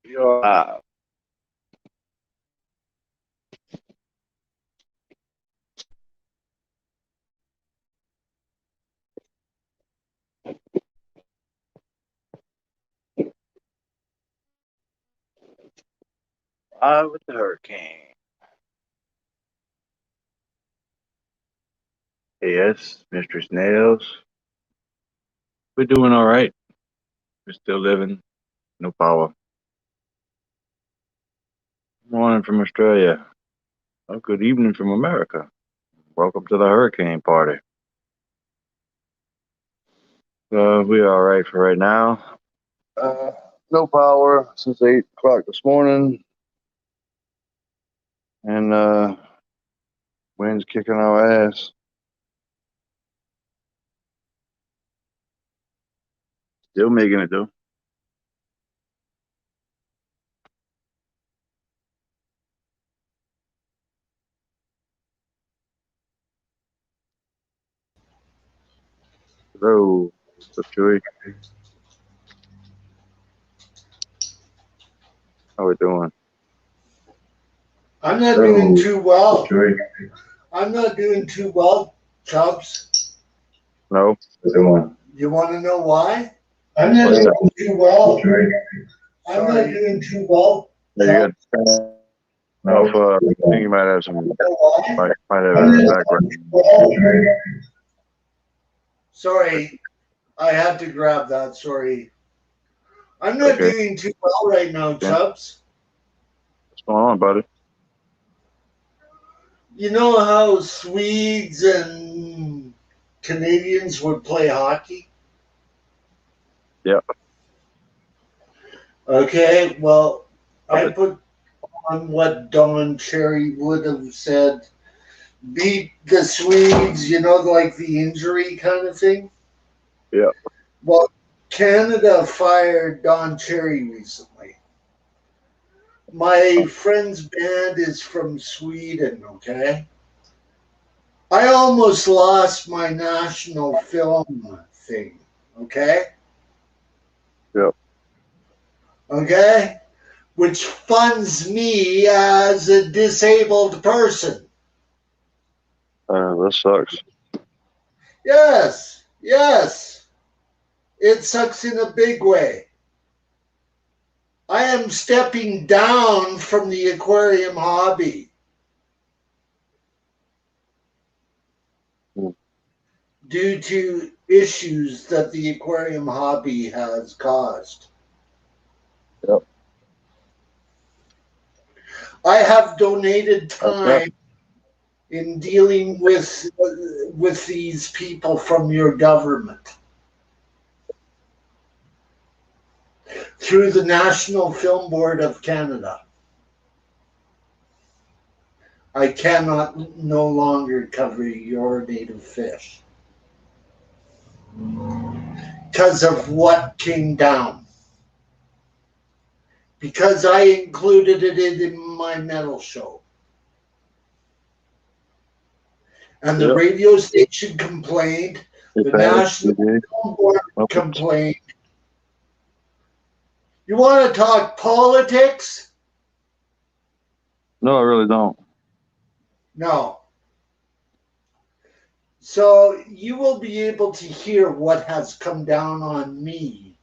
You're live with the hurricane. Yes, Mistress Nails. We're doing all right. We're still living. No power. Morning from Australia. Oh, good evening from America. Welcome to the hurricane party. We're all right for right now. Uh, no power since 8 o'clock this morning, and wind's kicking our ass. Still making it though. Hello, what's up, Joey? How we doing? I'm not doing Hello, too well. Joey. I'm not doing too well, Chubbs. No, what's doing? You want to know why? I'm not What's doing that? too well, Joey. I'm not doing too well, Yeah, you Chubbs. got off. I think you might have some. You know why? Might have I'm a not background. doing too well, Joey. Sorry, I had to grab that. Sorry. I'm not Okay, doing too well right now, yeah. Chubbs. What's going on, buddy? You know how Swedes and Canadians would play hockey? Yeah, Okay, well, love I it. put on what Don Cherry would have said beat the Swedes, like the injury kind of thing. Yeah, Well, Canada fired Don Cherry recently. My friend's band is from Sweden, okay? I almost lost my national film thing, okay? yeah. Okay? Which funds me as a disabled person. That sucks. Yes, yes. It sucks in a big way. I am stepping down from the aquarium hobby Mm. due to issues that the aquarium hobby has caused. Yep, I have donated that's that. time in dealing with these people from your government through the National Film Board of Canada. I cannot no longer cover your native fish because of what came down. Because I included it in my metal show. And the Yep. radio station complained, Hey, the Patty. National DJ. Film Board Muppets. complained. You want to talk politics? No, I really don't. No. So you will be able to hear what has come down on me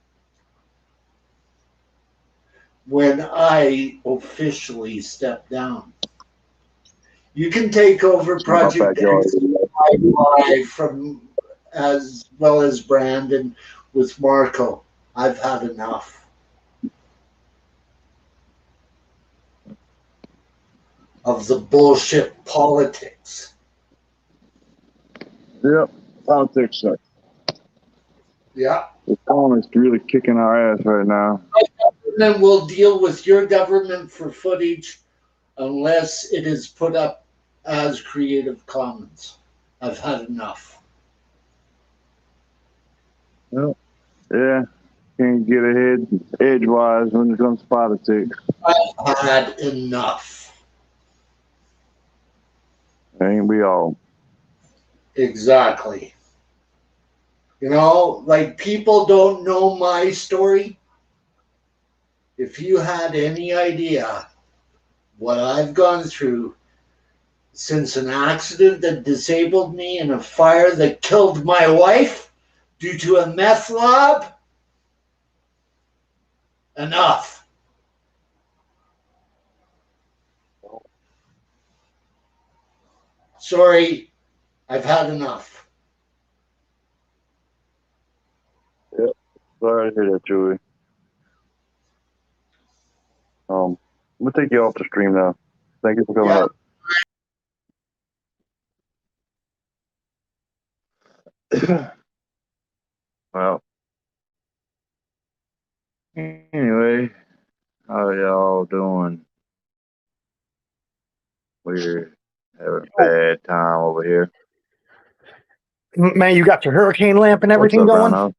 when I officially step down. You can take over It's in my Project backyard. X from as well as Brandon with Marco. I've had enough of the bullshit politics. Yep. Politics suck. Yeah. The phone is really kicking our ass right now. And then we'll deal with your government for footage unless it is put up as Creative Commons. I've had enough. Yep. Yeah. Can't get ahead edgewise when it comes to politics. I've had enough. Ain't we all? Exactly. Like people don't know my story. if you had any idea what I've gone through since an accident that disabled me and a fire that killed my wife due to a meth lab, enough. Sorry, I've had enough. Yep. Sorry to hear that, Julie. I'm gonna take you off the stream now. Thank you for coming Yeah. up. Well, anyway, how y'all doing? We're having a bad time over here. Man, you got your hurricane lamp and What's everything up, going? Brown?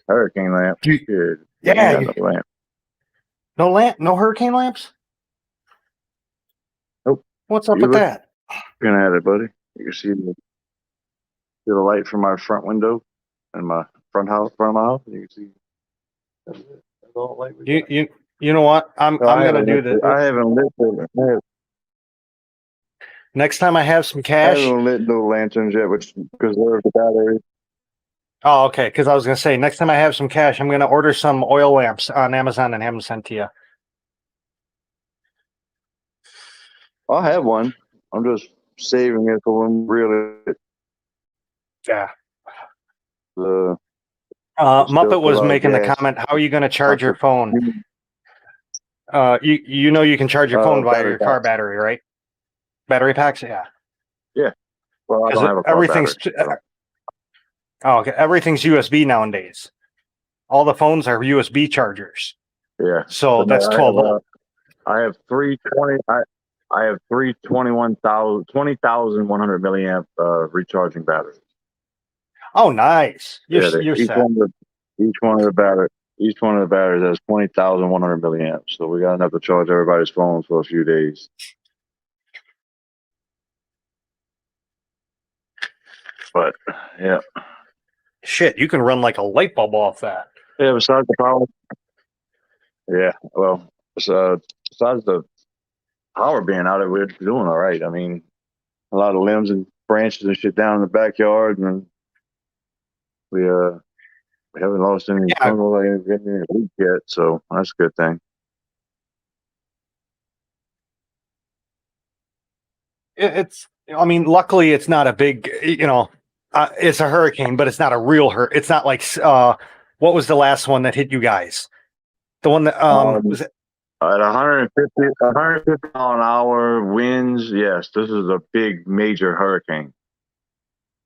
Hurricane lamp. You- Good. We yeah, ain't got no lamp. no lamp, no hurricane lamps. Nope. What's up You with that? looking at it, buddy. You can see the light from my front window and my front of my house. You can see that's it. That's all the light we got. You know what? I'm I gonna haven't do lit this. I haven't lit the, Next time I have some I cash. haven't lit no lanterns yet, which preserve the battery. Oh, okay. Because I was gonna say next time I have some cash, I'm gonna order some oil lamps on Amazon and have them sent to you. I'll have one. I'm just saving it for when really Yeah. the Muppet was a lot of making the gas. comment, "How are you gonna charge your phone?" You know you can charge your phone via Battery your car packs. battery, right? Battery packs, yeah. Well, I don't have a car Everything's battery. So. oh, okay. Everything's USB nowadays. All the phones are USB chargers. Yeah. So But no, that's 12 volt. I have 320. I have 20,100 milliamp recharging batteries. Oh, nice. You're Each set. one of each one of the batteries has 20,100 milliamps. So we got enough to charge everybody's phones for a few days. But yeah. Shit, you can run like a light bulb off that. Yeah, besides the power. Yeah, well, besides the power being out, we're doing all right. I mean, a lot of limbs and branches and shit down in the backyard, and we haven't lost any leak yet, so that's a good thing. I mean, luckily it's not a big, it's a hurricane, but it's not a real hurt. It's not like, what was the last one that hit you guys? The one that, was it? At 150 mile an hour winds, yes, this is a big major hurricane.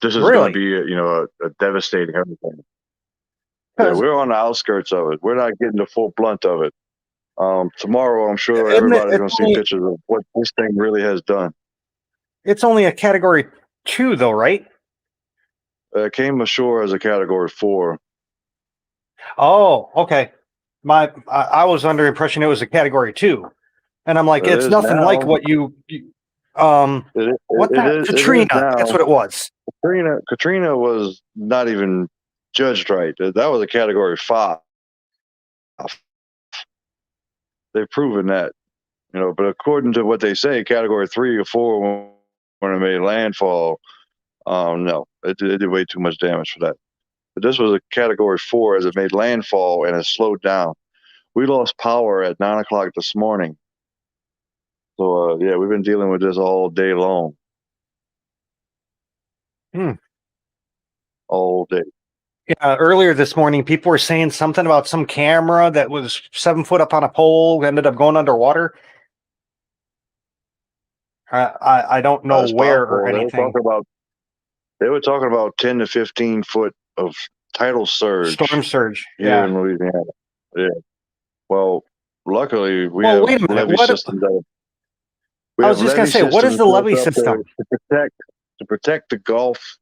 This is going to be, a devastating hurricane. Yeah, we're on the outskirts of it. We're not getting the full blunt of it. Tomorrow, I'm sure everybody's going to see pictures of what this thing really has done. It's only a category 2, though, right? It came ashore as a category 4. Oh, okay. I was under impression it was a category 2, and I'm like, it's nothing now. Like what Katrina. That's what it was. Katrina was not even judged right. That was a category 5. They've proven that, but according to what they say, category 3 or 4 when it made landfall, no, it did way too much damage for that. But this was a category 4 as it made landfall and it slowed down. We lost power at 9 o'clock this morning. So, yeah, we've been dealing with this all day long. All day. Yeah, earlier this morning, people were saying something about some camera that was 7 foot up on a pole, ended up going underwater. I don't know where or anything. They were talking about 10 to 15 foot of tidal surge. Storm surge. Here in Louisiana. Yeah. Well, luckily we have levee systems I was just going to say, what is the levee system? To protect the Gulf,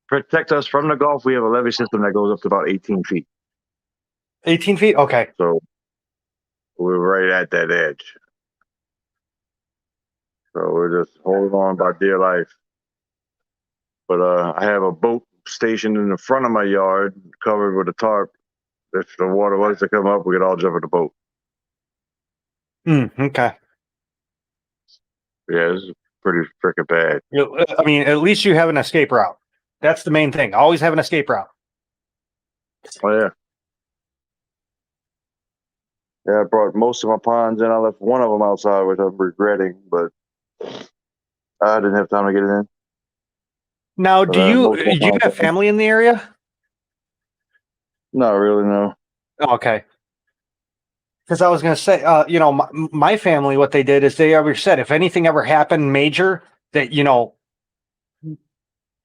protect us from the Gulf, we have a levee system that goes up to about 18 feet. 18 feet? Okay. So we're right at that edge. So we're just holding on by dear life. But I have a boat stationed in the front of my yard, covered with a tarp, if the water was to come up, we could all jump in the boat. Okay. Yeah, this is pretty freaking bad. I mean, at least you have an escape route. That's the main thing. Always have an escape route. Oh yeah. Yeah, I brought most of my ponds in. I left one of them outside, which I'm regretting, but I didn't have time to get it in. Now, do you Most of my ponds have in. family in the area? Not really, no. Oh, okay. Because I was going to say, my family, what they did is they ever said if anything ever happened major that,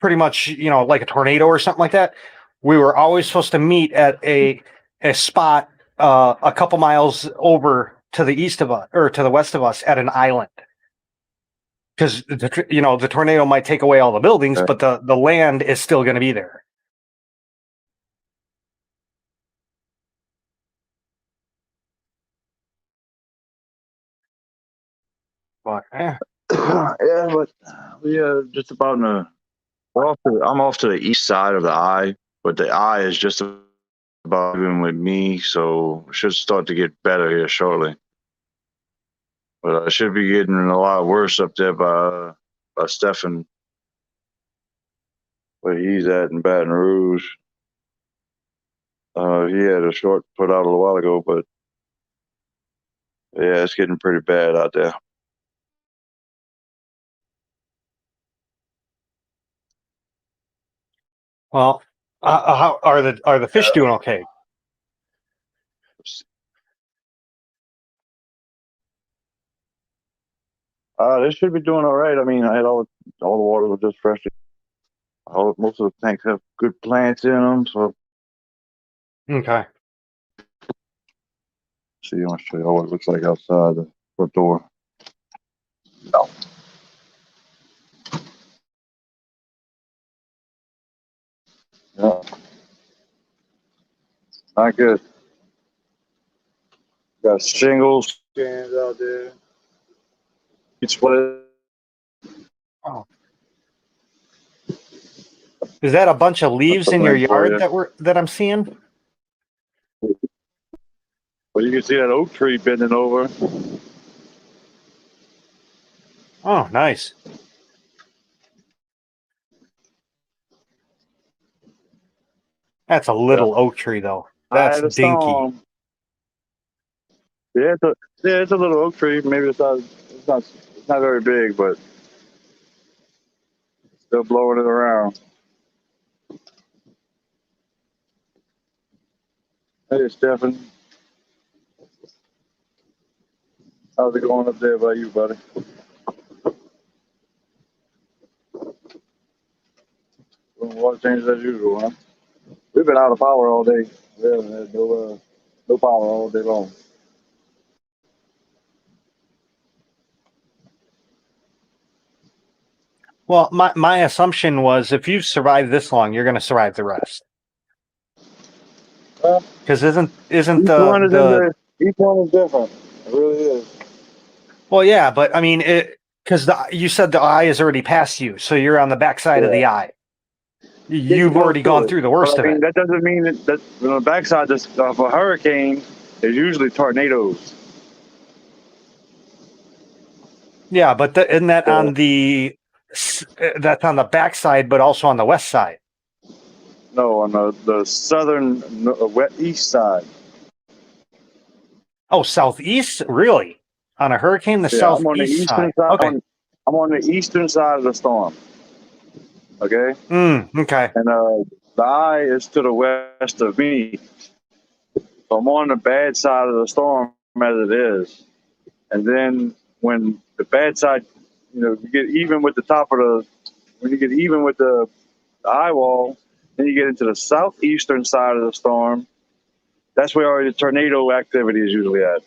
pretty much, like a tornado or something like that, we were always supposed to meet at a spot a couple miles over to the east of us or to the west of us at an island. Because, the tornado might take away all the buildings, but the land is still going to be there. But, Yeah, but we just about in the. I'm off to the east side of the eye, but the eye is just about even with me, so it should start to get better here shortly. But I should be getting a lot worse up there by Stephen, where he's at in Baton Rouge. He had a short put out a little while ago, but yeah, it's getting pretty bad out there. well, how are the fish doing? Okay. They should be doing all right. I mean, I had all the water was just fresh. Most of the tanks have good plants in them, so Okay. see, I want to show you what it looks like outside the front door. No. Yeah. Not good. Got shingles stands out there. It's split. Oh. Is that a bunch of leaves in your yard that I'm seeing? Well, you can see that oak tree bending over. Oh, nice. That's a little oak tree, though. I That's had a dinky. storm. Yeah, it's a little oak tree. Maybe it's not very big, but still blowing it around. Hey, Stephen. How's it going up there by you, buddy? Water changes as usual, huh? We've been out of power all day. We haven't had no power all day long. Well, my assumption was if you've survived this long, you're going to survive the rest. Well, Because isn't each one the each one is different. It really is. well, yeah, but I mean because you said the eye is already past you, so you're on the backside of the eye. You've already gone through the worst but, of it. That doesn't mean that on the backside of a hurricane, there's usually tornadoes. Yeah, but isn't that on that's on the backside, but also on the west side? No, on the southern east side. Oh, southeast? Really? On a hurricane, the Yeah, I'm on the southeast eastern side. side. Okay. I'm on the eastern side of the storm. Okay. Okay. And the eye is to the west of me. So I'm on the bad side of the storm as it is. And then when the bad side, you get even with the top of when you get even with the eye wall, then you get into the southeastern side of the storm. That's where already the tornado activity is usually at.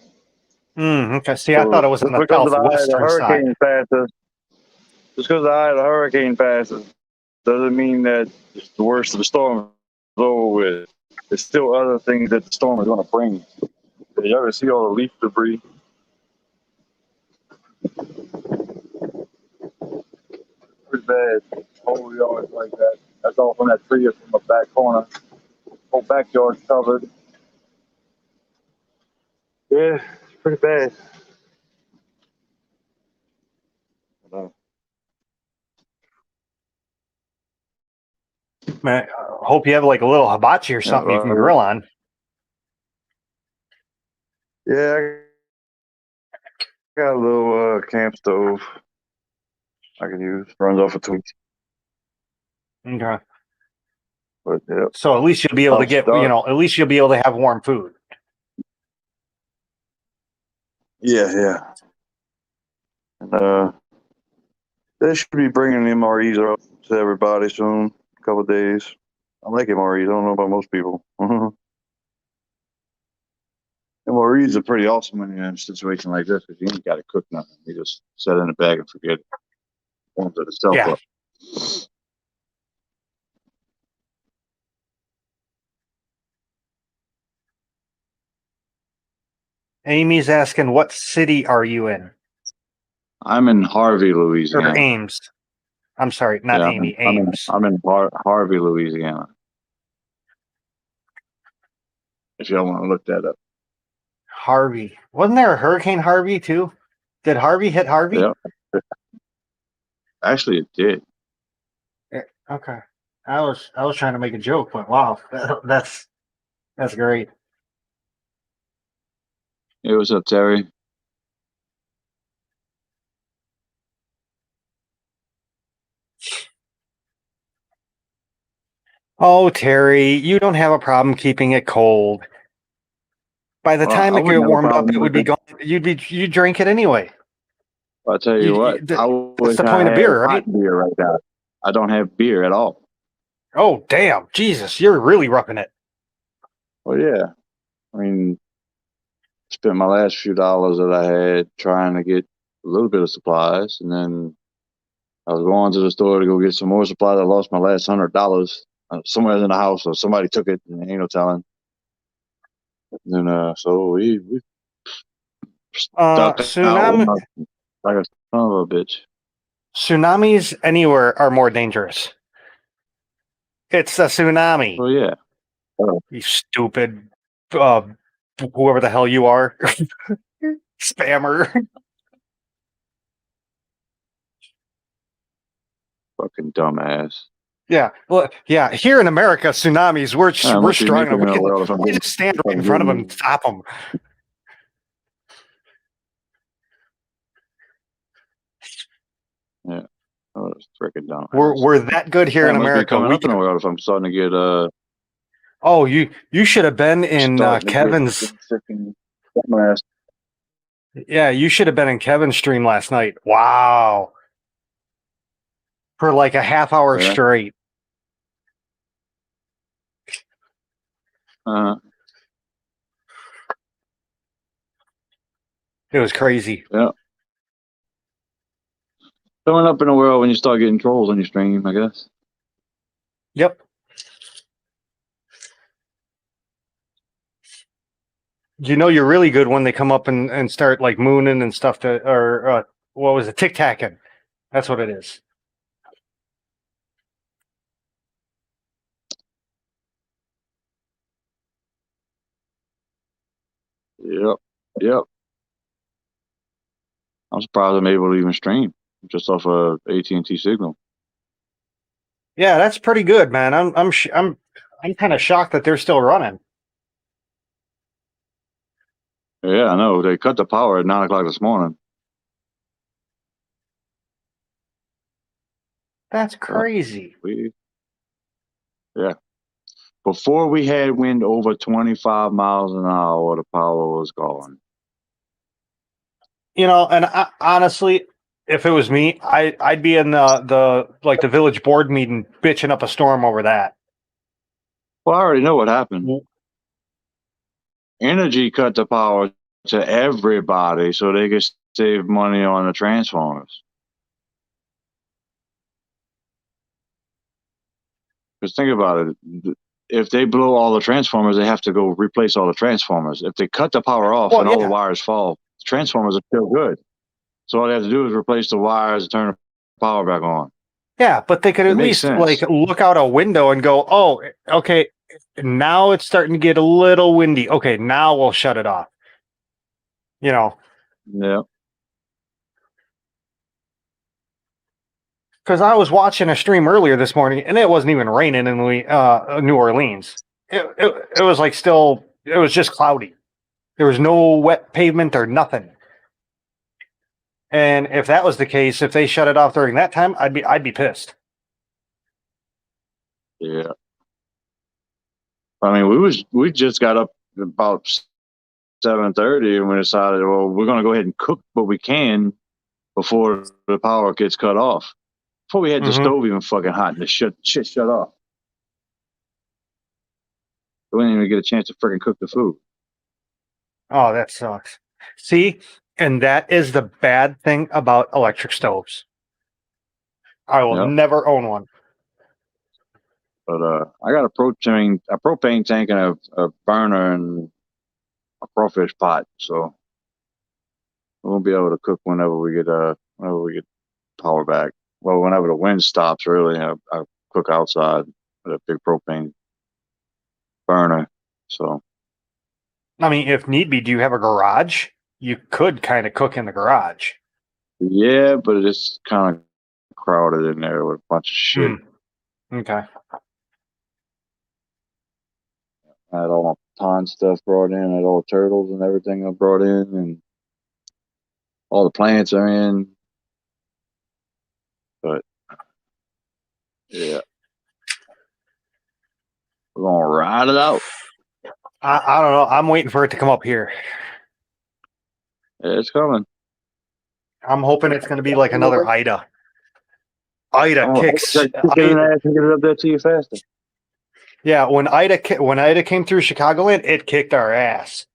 Okay. See, I thought it was on Just the because the eye of the southwestern side. hurricane passes, just because the eye of the hurricane passes, doesn't mean that the worst of the storm is over with. There's still other things that the storm is going to bring. You ever see all the leaf debris? Pretty bad. Whole yard's like that. That's all from that tree from the back corner. Whole backyard's covered. Yeah, it's pretty bad. Man, I hope you have like a little hibachi or something you can grill on. Yeah, I got a little camp stove I can use. Runs off a tweak. Okay. But yeah, So at least you'll be able to I'll get, start. at least you'll be able to have warm food. Yeah. And they should be bringing MREs up to everybody soon. A couple of days. I like MREs. I don't know about most people. MREs are pretty awesome when you're in a situation like this because you ain't got to cook nothing. You just set it in a bag and forget it. Warms it itself Yeah. up. Amy's asking, what city are you in? I'm in Harvey, Or Louisiana. Ames. I'm sorry, not Yeah, Amy, Ames. I'm in Harvey, Louisiana. If y'all want to look that up. Harvey. Wasn't there a Hurricane Harvey too? Did Harvey hit Harvey? Yeah. Actually, it did. Okay. I was trying to make a joke, but wow, that's great. Hey, what's up, Terry? Oh, Terry, you don't have a problem keeping it cold. By the time I it wouldn't get have a warmed up, problem it would with be it. gone. You'd drink it anyway. I'll tell you what, I That's wish the I point of had beer, hot right? beer right now. I don't have beer at all. Oh, damn, Jesus, you're really roughing it. Well, yeah. I mean, spent my last few dollars that I had trying to get a little bit of supplies, and then I was going to the store to go get some more supplies. I lost my last $100. Somewhere in the house, or somebody took it, and ain't no telling. And then, so we stuck out with Tsunami, nothing, like a son of a bitch. tsunamis anywhere are more dangerous. It's a tsunami. Well, yeah. You stupid, whoever the hell you are, spammer. Fucking dumbass. Yeah, well, yeah. Here in America, tsunamis, we're Must be strong making enough. in the world if We just stand right in front of them and stop them. Yeah. Oh, it's freaking dumb. We're that good here in Must be America. coming We up in the world if I'm starting to get Oh, you should have been in Kevin's. freaking dumbass. Yeah, you should have been in Kevin's stream last night. Wow, for like a half hour Yeah. straight. It was crazy. Yeah. Coming up in the world when you start getting trolls on your stream, I guess. Yep. You know you're really good when they come up and start like mooning and stuff or what was it, tic-tacking. That's what it is. Yep. I'm surprised I'm able to even stream just off a AT&T signal. Yeah, that's pretty good, man. I'm kind of shocked that they're still running. Yeah, I know. They cut the power at 9 o'clock this morning. That's crazy. Yeah. Before we had wind over 25 miles an hour, the power was gone. And honestly, if it was me, I'd be in the village board meeting bitching up a storm over that. Well, I already know what happened. Energy cut the power to everybody so they could save money on the transformers. Because think about it. If they blow all the transformers, they have to go replace all the transformers. If they cut the power off and all the wires fall, the transformers are still good. So all they have to do is replace the wires and turn the power back on. Yeah, but they could at least look out a window and go, oh, okay, now it's starting to get a little windy. Okay, now we'll shut it off. You know, Yeah. because I was watching a stream earlier this morning, and it wasn't even raining in New Orleans. It was like still. It was just cloudy. There was no wet pavement or nothing. And if that was the case, if they shut it off during that time, I'd be pissed. Yeah. I mean, we just got up about 7:30, and we decided, well, we're going to go ahead and cook what we can before the power gets cut off. Before we had the Mm-hmm. stove even fucking hot and the shit shut off. We didn't even get a chance to freaking cook the food. Oh, that sucks. See, and that is the bad thing about electric stoves. I will Yep. never own one. But I got a propane tank and a burner and a crawfish pot, so we won't be able to cook whenever we get power back. Well, whenever the wind stops, really, I cook outside with a big propane burner. So I mean, if need be, do you have a garage? You could kind of cook in the garage. yeah, but it's kind of crowded in there with a bunch of shit. Okay. I had all my pond stuff brought in, I had all the turtles and everything I brought in, and all the plants are in. But yeah, we're gonna ride it out. I don't know. I'm waiting for it to come up here. Yeah, it's coming. I'm hoping it's going to be like another Ida. Ida I'm kicks. kick it in the ass and get it up there to you faster. Yeah, when Ida came through Chicagoland, it kicked our ass.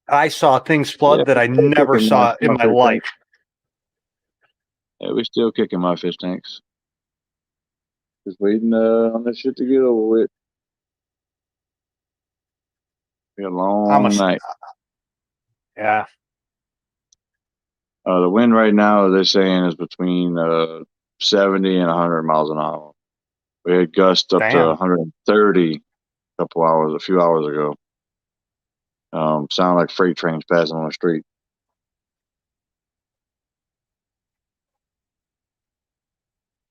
I saw things flood that I never saw in my life. Yeah, we're still kicking my fish tanks. Just waiting on this shit to get over with. Be a long night. Yeah. The wind right now, they're saying, is between 70 and 100 miles an hour. We had gusts up to 130 a few hours ago. Sound like freight trains passing on the street.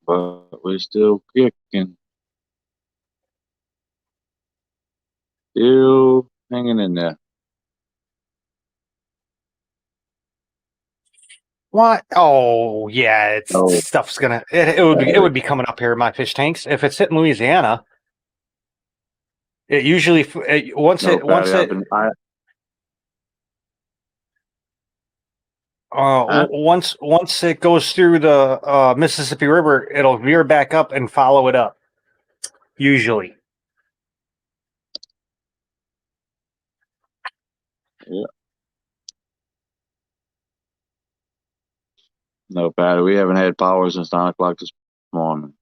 But we're still kicking. Still hanging in there. What? Oh, yeah. Stuff's gonna. It would be coming up here. My fish tanks. If it's hitting Louisiana, it usually once it goes through the Mississippi River, it'll veer back up and follow it up. Usually. Yeah. No, Patty, we haven't had power since 9 o'clock this morning.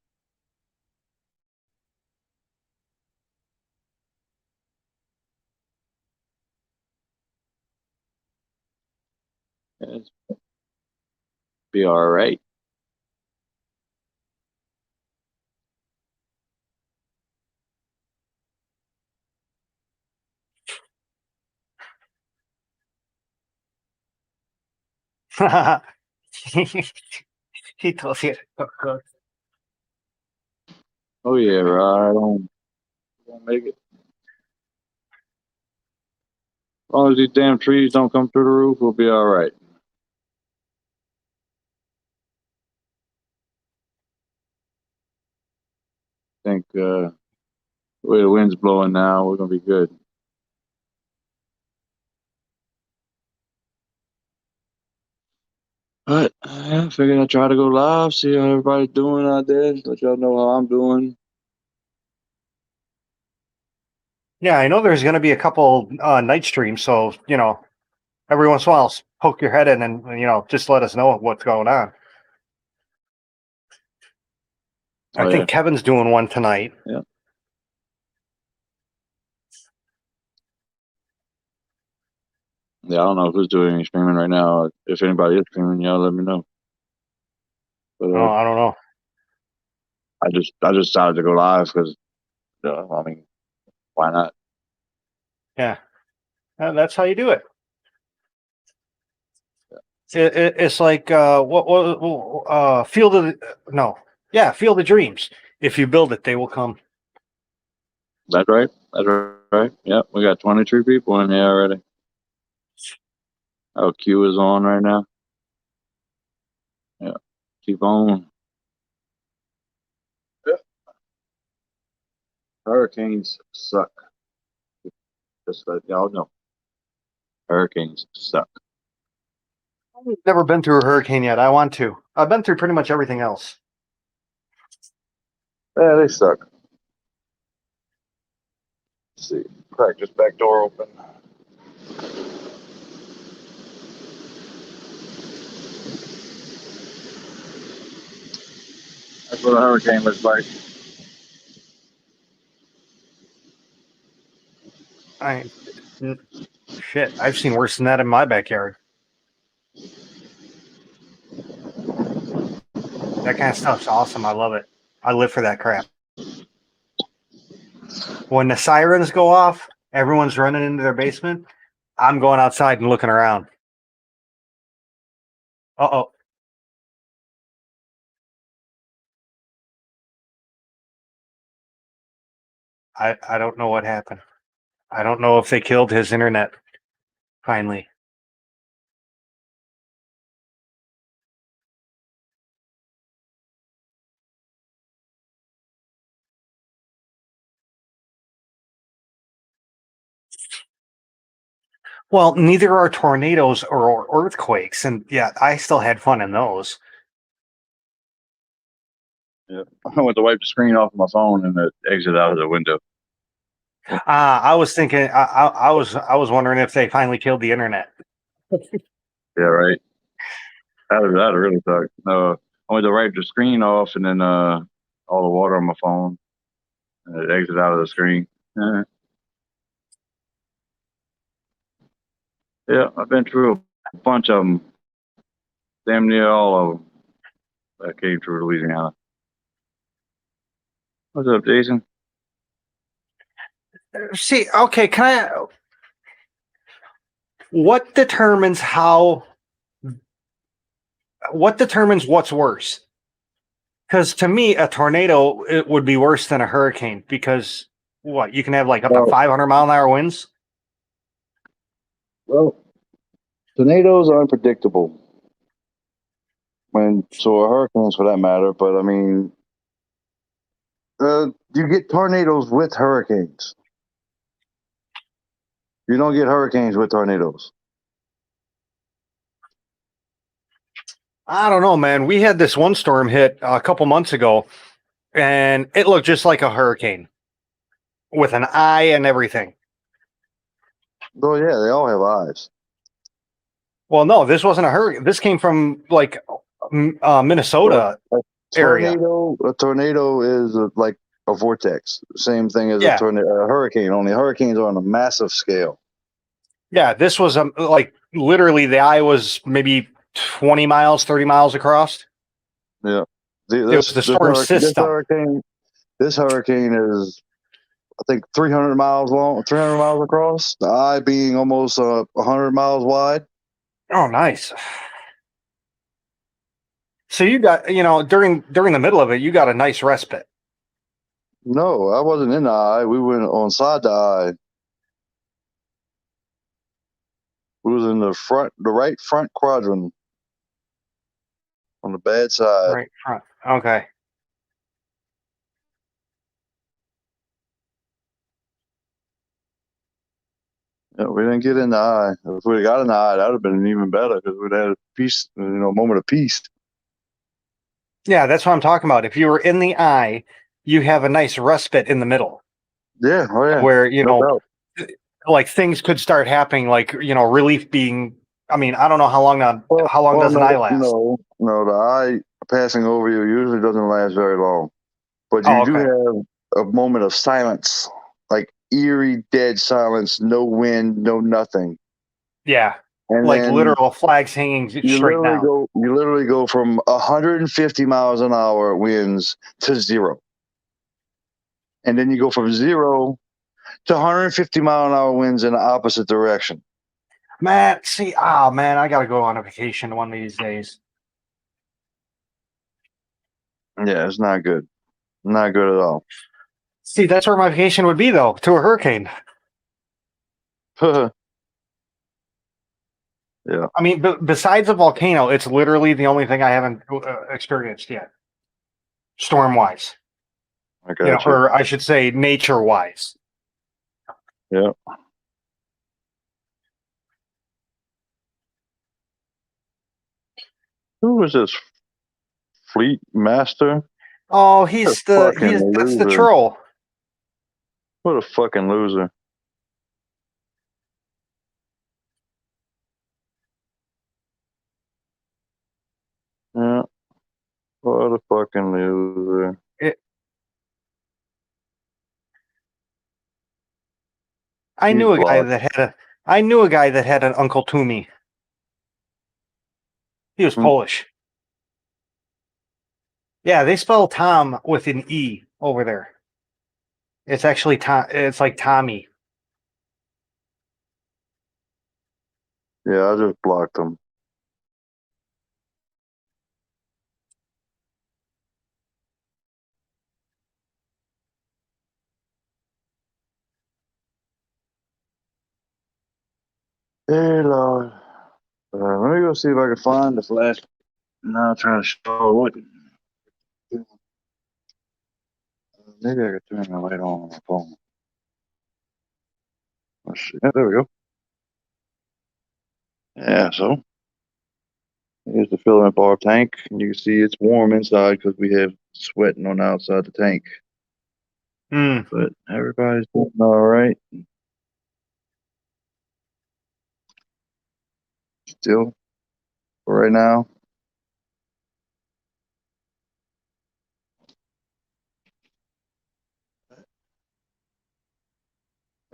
Yes. Be all right. He tells you. Oh yeah, right on. We'll make it. As long as these damn trees don't come through the roof, we'll be all right. I think the way the wind's blowing now, we're gonna be good. But I figured I'd try to go live, see how everybody's doing out there, let y'all know how I'm doing. Yeah, I know there's going to be a couple night streams, so every once in a while, poke your head in and just let us know what's going on. I think Kevin's doing one tonight. Yeah. Yeah, I don't know who's doing any streaming right now. If anybody is streaming, y'all let me know. But, I don't know. I just decided to go live because, I mean, why not? Yeah. That's how you do it. It's like Field of no, yeah, Field of Dreams. If you build it, they will come. That's right. That's right. Yep, we got 23 people in here already. Oh, Q is on right now. Yeah, keep on. Yeah. Hurricanes suck. Just let y'all know. Hurricanes suck. I've never been through a hurricane yet. I want to. I've been through pretty much everything else. Yeah, they suck. Let's see. Crack this back door open. That's what a hurricane looks like. I shit. I've seen worse than that in my backyard. That kind of stuff's awesome. I love it. I live for that crap. When the sirens go off, everyone's running into their basement. I'm going outside and looking around. Uh-oh. I don't know what happened. I don't know if they killed his internet finally. Well, neither are tornadoes or earthquakes, and yeah, I still had fun in those. Yeah. I went to wipe the screen off my phone and it exited out of the window. I was thinking, I was wondering if they finally killed the internet. Yeah, right. That really sucked. No, I went to wipe the screen off and then all the water on my phone and it exited out of the screen. Yeah, I've been through a bunch of them. Damn near all of them that came through Louisiana. What's up, Jason? See, okay, can I? What determines how? What determines what's worse? Because to me, a tornado it would be worse than a hurricane because what you can have like up to Well, 500-mile-an-hour winds. well, tornadoes are unpredictable. So are hurricanes for that matter. But I mean, you get tornadoes with hurricanes. You don't get hurricanes with tornadoes. I don't know, man. We had this one storm hit a couple months ago, and it looked just like a hurricane with an eye and everything. Oh yeah, they all have eyes. Well, no, this wasn't a hurricane. This came from like Minnesota area. A tornado is like a vortex. Same thing as Yeah. a hurricane. Only hurricanes are on a massive scale. Yeah, this was like literally the eye was maybe 20 miles, 30 miles across. Yeah. It was the storm system. This hurricane is, I think, 300 miles long, 300 miles across. The eye being almost 100 miles wide. Oh, nice. So you got, during the middle of it, you got a nice respite. No, I wasn't in the eye. We went on side the eye. We was in the right front quadrant on the bad side. Right front. Okay. Yeah, we didn't get in the eye. If we'd got in the eye, that would have been even better because we'd had a peace, moment of peace. Yeah, that's what I'm talking about. If you were in the eye, you have a nice respite in the middle. Yeah, oh yeah. Where, No doubt. like things could start happening, like, relief being, I mean, I don't know how long does an eye last? No, the eye passing over you usually doesn't last very long. But you do have a moment of silence, like eerie, dead silence, no wind, no nothing. Yeah. And like literal flags hanging straight down. You literally go from 150 miles an hour winds to zero. And then you go from zero to 150-mile-an-hour winds in the opposite direction. Matt, see, man, I gotta go on a vacation one of these days. Yeah, it's not good. Not good at all. See, that's where my vacation would be, though, to a hurricane. Yeah. I mean, besides a volcano, it's literally the only thing I haven't experienced yet, storm-wise. I got you. Or I should say, nature-wise. Yeah. Who was this? Fleet Master? Oh, that's the loser. troll. What a fucking loser. Yeah. What a fucking loser. I knew a guy that had an Uncle Toomey. He was Polish. Yeah, they spell Tom with an E over there. It's actually Tom. It's like Tommy. Yeah, I just blocked him. Hey, Lord. Let me go see if I can find the flash. Now I'm trying to show what. Maybe I could turn the light on my phone. Let's see. Yeah, there we go. Yeah, so here's the filament bar tank. And you can see it's warm inside because we have sweating on the outside the tank. But everybody's doing all right. Still, for right now.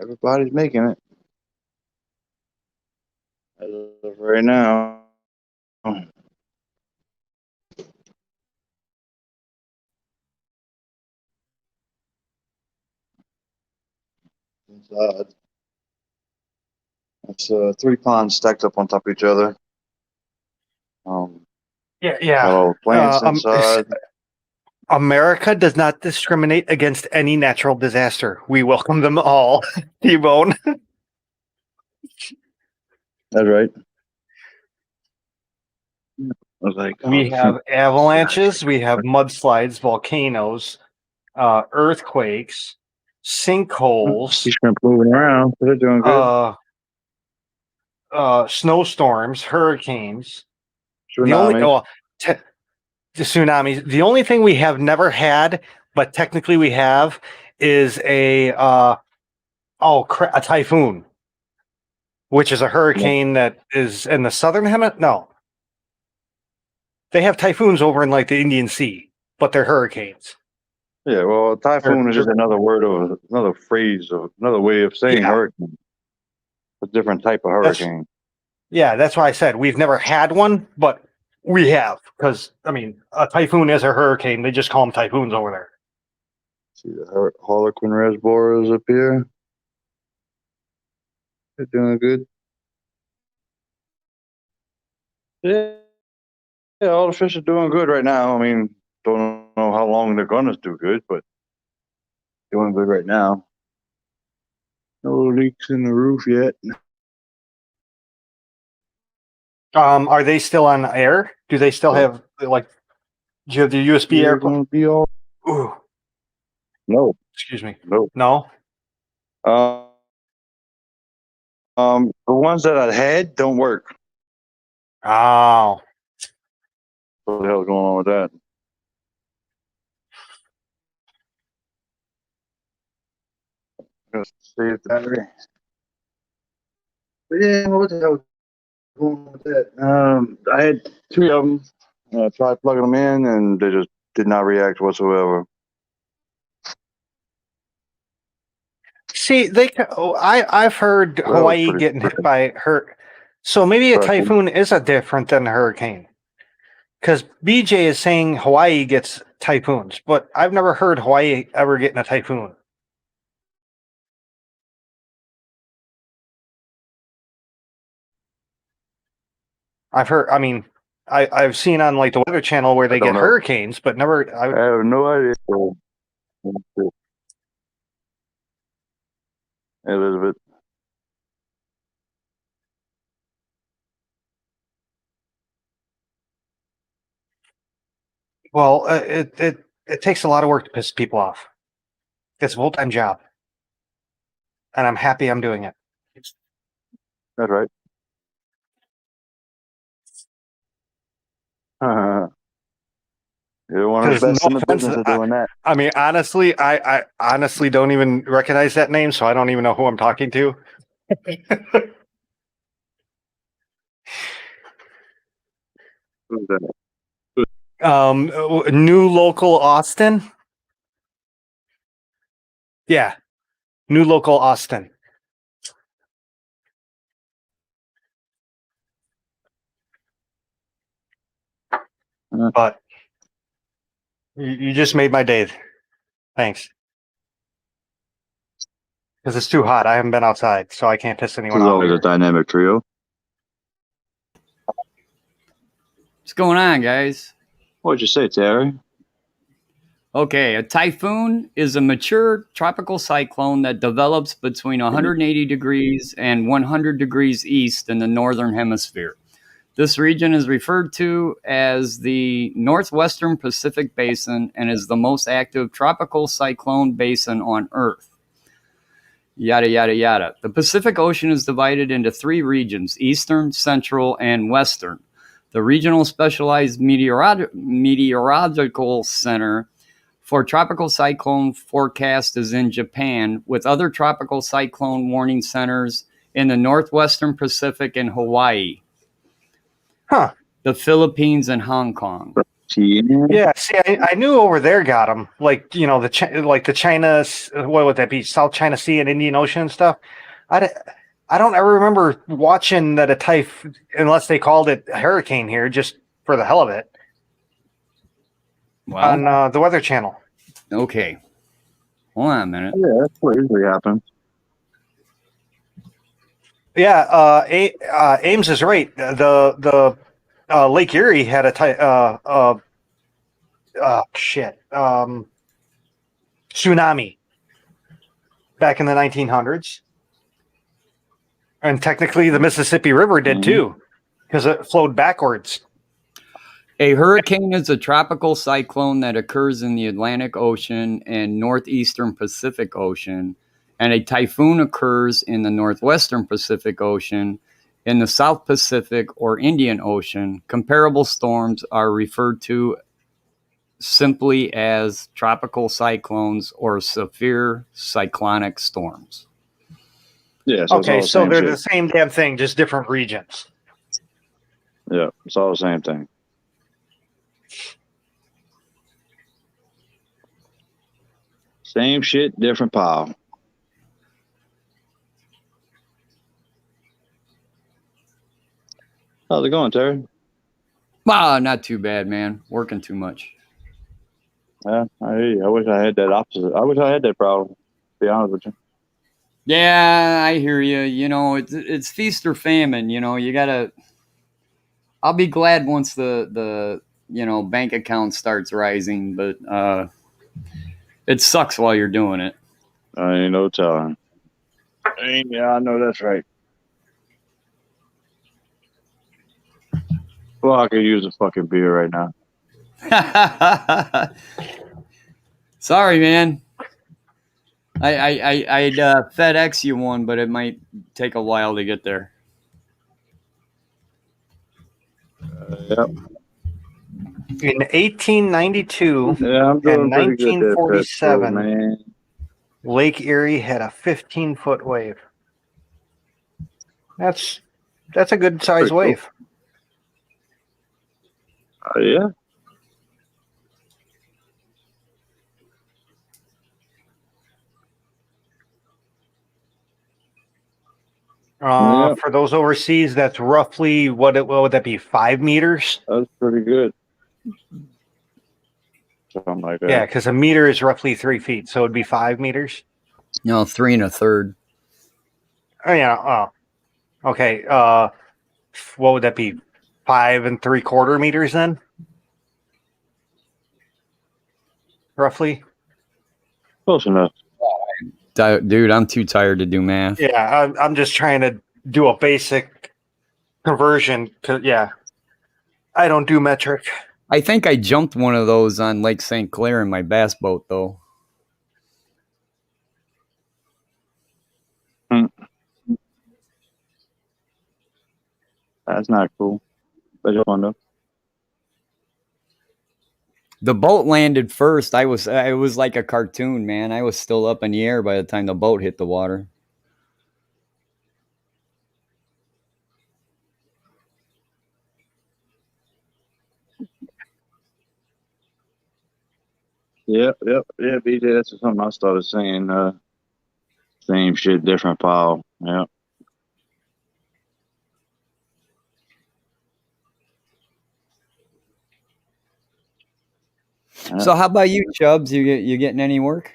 Everybody's making it. As of right now. Inside. It's 3 ponds stacked up on top of each other. Yeah. All plants inside. America does not discriminate against any natural disaster. We welcome them all. T-Bone. That's right. I was like, We have avalanches, we have mudslides, volcanoes, earthquakes, sinkholes. He's moving around. They're doing good. Snowstorms, hurricanes. Tsunamis. The tsunamis. The only thing we have never had, but technically we have, is a typhoon, which is a hurricane that is in the southern hemisphere. No, they have typhoons over in like the Indian Sea, but they're hurricanes. Yeah, well, typhoon is just another word of another phrase of another way of saying hurricane. A different type of hurricane. That's why I said we've never had one, but we have, because I mean, a typhoon is a hurricane. They just call them typhoons over there. See the Harlequin reservoirs up here. They're doing good. Yeah, all the fish are doing good right now. I mean, don't know how long they're gonna do good, but doing good right now. No leaks in the roof yet. Are they still on air? Do they still have like? Do you have the USB air? Gonna be all. Ooh. No. Excuse me. No. The ones that I had don't work. Oh. What the hell's going on with that? Let's see the battery. But yeah, what the hell was going on with that? I had 3 of them. I tried plugging them in, and they just did not react whatsoever. See, I've heard Hawaii getting hit by hurt. So maybe a typhoon is a different than a hurricane. Because BJ is saying Hawaii gets typhoons, but I've never heard Hawaii ever getting a typhoon. I've heard. I mean, I've seen on like the Weather Channel where they don't get know. hurricanes, but never. I have no idea. Elizabeth. Well, it takes a lot of work to piss people off. It's a full-time job, and I'm happy I'm doing it. That's right. You're one of the 'Cause best no in the offense, business of doing that. I mean, honestly, I honestly don't even recognize that name, so I don't even know who I'm talking to. Who's that? New local Austin. Yeah, new local Austin. But you just made my day. Thanks. Because it's too hot. I haven't been outside, so I can't piss This anyone is off. always a dynamic trio. What's going on, guys? What'd you say, Terry? Okay, a typhoon is a mature tropical cyclone that develops between 180 degrees and 100 degrees east in the northern hemisphere. This region is referred to as the Northwestern Pacific Basin and is the most active tropical cyclone basin on Earth. Yada, yada, yada. The Pacific Ocean is divided into three regions: Eastern, Central, and Western. The Regional Specialized Meteorological Center for Tropical Cyclone Forecast is in Japan, with other tropical cyclone warning centers in the Northwestern Pacific and Hawaii, the Philippines, and Hong Kong. Yeah, see, I knew over there got them. Like, the China, what would that be? South China Sea and Indian Ocean and stuff. I don't ever remember watching that a typhoon, unless they called it a hurricane here, just for the hell of it, Well, on the Weather Channel. okay. Hold on a minute. Yeah, that's what usually happens. Yeah, Ames is right. The Lake Erie had a tsunami back in the 1900s, and technically the Mississippi River did too, because it flowed backwards. A hurricane is a tropical cyclone that occurs in the Atlantic Ocean and northeastern Pacific Ocean, and a typhoon occurs in the northwestern Pacific Ocean, in the South Pacific or Indian Ocean. Comparable storms are referred to simply as tropical cyclones or severe cyclonic storms. Yeah, so Okay, it's so all the they're same the shit. same damn thing, just different regions. Yeah, it's all the same thing. Same shit, different pile. How's it going, Terry? Not too bad, man. Working too much. Yeah, I hear you. I wish I had that opposite. I wish I had that problem, to be honest with you. Yeah, I hear you. You know, it's feast or famine. You know, you gotta. I'll be glad once the bank account starts rising, but it sucks while you're doing it. I ain't no telling. Yeah, I know that's right. Well, I could use a fucking beer right now. Sorry, man. I'd FedEx you one, but it might take a while to get there. Yep. In 1892 Yeah, I'm doing and pretty good there, 1947, man. Lake Erie had a 15-foot wave. That's a good size Pretty cool. wave. Yeah. Yeah. For those overseas, that's roughly what would that be? 5 meters? That's pretty good. Something like that. Yeah, because a meter is roughly 3 feet, so it'd be 5 meters. No, 3 1/3. Oh yeah. Oh, okay. What would that be? 5 3/4 meters then, roughly. Close enough. Dude, I'm too tired to do math. Yeah, I'm just trying to do a basic conversion. Yeah, I don't do metric. I think I jumped one of those on Lake St. Clair in my bass boat, though. That's not cool. But it's fun though. The boat landed first. It was like a cartoon, man. I was still up in the air by the time the boat hit the water. Yeah, BJ, that's something I started saying. Same shit, different pile. Yeah. So how about you, Chubbs? You getting any work?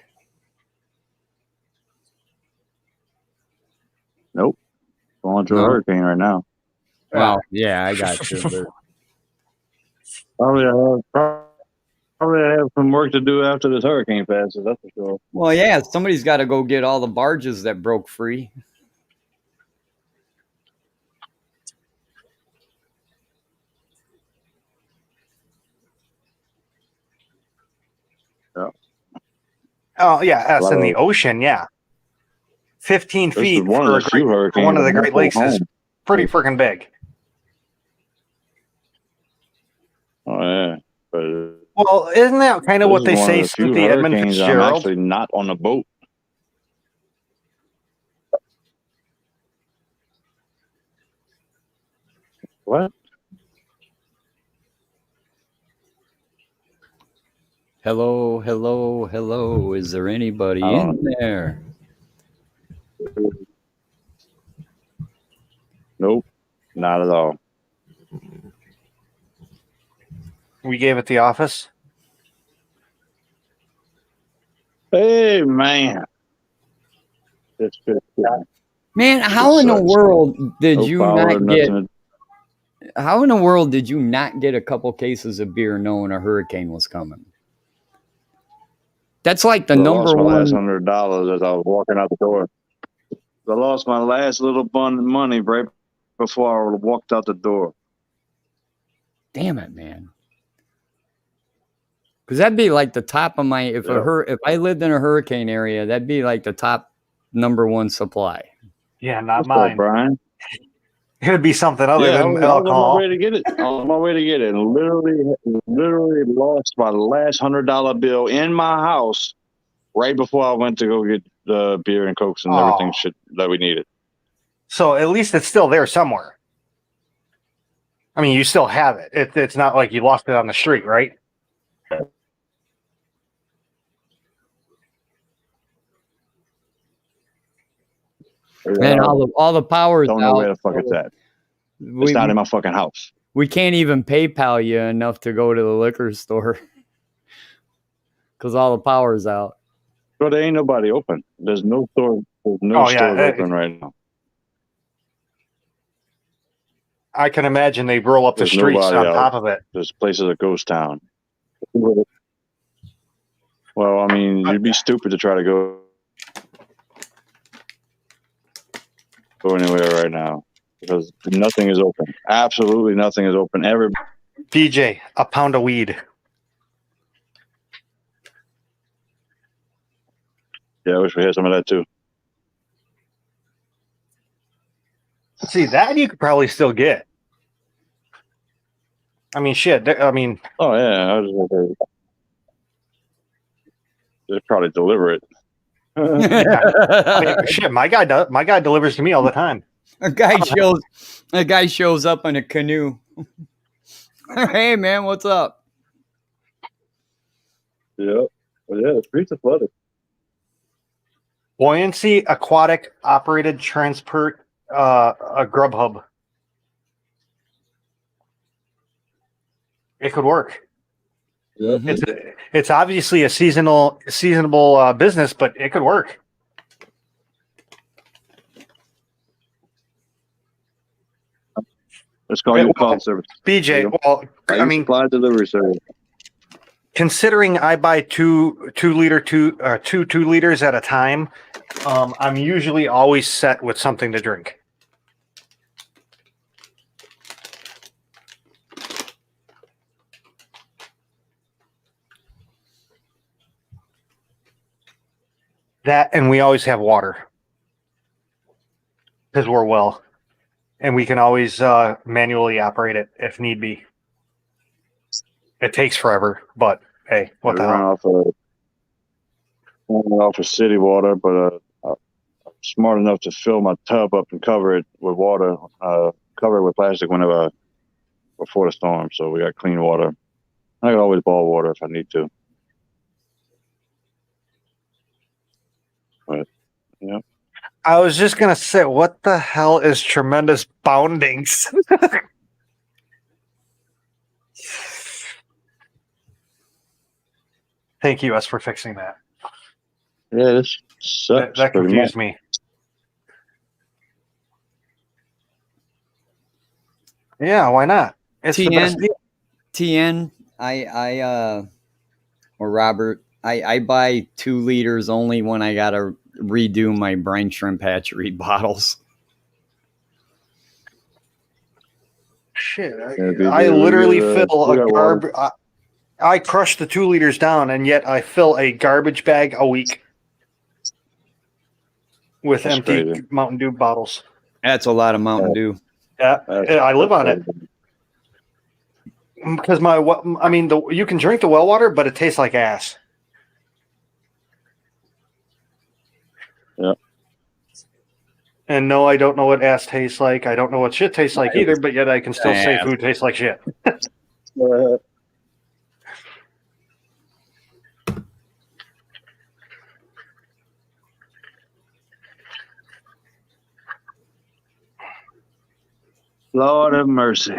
Nope. Going through a No. hurricane right now. Well, yeah, I got you. But Probably I have some work to do after this hurricane passes, that's for sure. well, yeah, somebody's got to go get all the barges that broke free. Yeah. Oh yeah, that's Wow. in the ocean. Yeah, 15 This is feet one of the few for hurricanes. one of the I've Great ever Lakes is home. pretty freaking big. Oh yeah. But Well, isn't that kind of this what is they one say of the since few the Edmund hurricanes I'm Fitzgerald? actually not on the boat. What? Hello, hello, hello. Is there anybody Oh. in there? Nope. Not at all. We gave it the office. Hey man. It's good. Man, how in the sucks. world did No you power, not get? nothing. How in the world did you not get a couple cases of beer knowing a hurricane was coming? That's like the I number lost my last one. $100 as I was walking out the door. I lost my last little bun of money right before I walked out the door. Damn it, man. Because that'd be like the top of my. If I lived in a hurricane area, that'd be like the top number one supply. Yeah, not What's up, mine. Brian? It would be something other Yeah, I than was on my alcohol. way to get it. I was on my way to get it, and literally lost my last $100 bill in my house right before I went to go get the beer and cokes and everything shit that we needed. So at least it's still there somewhere. I mean, you still have it. It's not like you lost it on the street, right? And all the power's Don't know out. where the fuck it's at. It's not in my fucking house. We can't even PayPal you enough to go to the liquor store because all the power's out. But there ain't nobody open. There's no store. There's no stores open right now. I can imagine they roll up There's the streets nobody on out. top of it. This place is a ghost town. Well, I mean, you'd be stupid to try to go anywhere right now because nothing is open. Absolutely nothing is open. DJ, a pound of weed. Yeah, I wish we had some of that too. See, that you could probably still get. I mean, shit. I mean, oh yeah, they'd probably deliver it. Yeah. I mean, shit. My guy delivers to me all the time. A guy shows up in a canoe. Hey man, what's up? Yeah, well, yeah, the streets are flooded. Buoyancy Aquatic Operated Transport, a grub hub. It could work. Yep. It's obviously a seasonable business, but it could work. Let's call Yeah, you well, call service. BJ, Yeah. well, I mean, supply delivery service. considering I buy two liters at a time, I'm usually always set with something to drink. That, and we always have water because we're well, and we can always manually operate it if need be. It takes forever, but hey, what the run hell? off of city water, but I'm smart enough to fill my tub up and cover it with water, cover it with plastic whenever before the storm. So we got clean water. I can always boil water if I need to. But yeah, I was just gonna say, what the hell is tremendous boundings? Thank you, us, for fixing that. yeah, this sucks. That pretty confused much. me. Yeah, why not? It's the best TN, deal. TN, or Robert, I buy 2 liters only when I gotta redo my brine shrimp hatchery bottles. Shit, Yeah, I literally we fill a got water. garbage. I crush the 2 liters down, and yet I fill a garbage bag a week with That's empty crazy. Mountain Dew bottles. That's a lot of Mountain Dew. Yeah, I live on it crazy. because you can drink the well water, but it tastes like ass. Yeah. And no, I don't know what ass tastes like. I don't know what shit tastes like either, but yet I can still say food tastes like shit. Lord have mercy.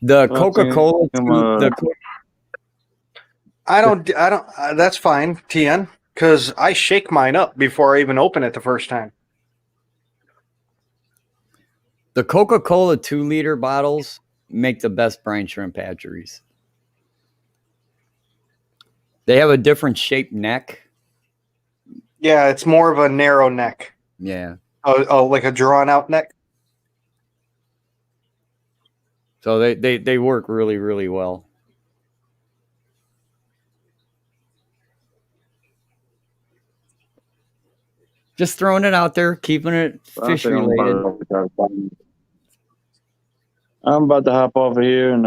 The Well, Coca-Cola, I don't, that's fine, TN, because I shake mine up before I even open it the first time. the Coca-Cola 2-liter bottles make the best brine shrimp hatcheries. They have a different shaped neck. Yeah, it's more of a narrow neck. Yeah. Oh, like a drawn out neck. So they work really, really well. Just throwing it out there, keeping it fish related. I'm about to hop off of here and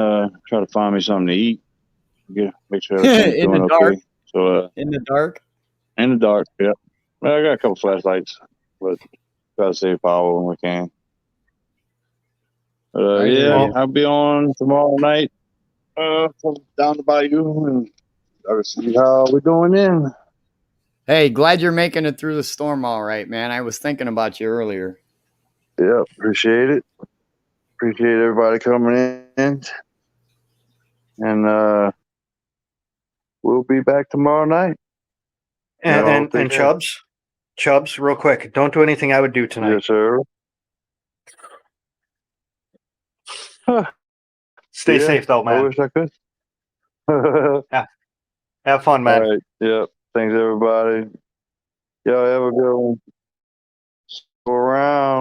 try to find me something to eat. Make sure everything's In the doing dark. okay. So In the dark. in the dark, yeah. Well, I got a couple flashlights, but try to save power when we can. I hear yeah, ya. I'll be on tomorrow night. From down the bayou, and I'll see how we're doing then. Hey, glad you're making it through the storm all right, man. I was thinking about you earlier. Yeah, appreciate it. Appreciate everybody coming in. And we'll be back tomorrow night. And take care. Chubbs, real quick, don't do anything I would do tonight. Yes, sir. Stay Yeah, safe, though, I man. wish I could. All Have fun, man. right. Yep. Thanks, everybody. Y'all have a good one.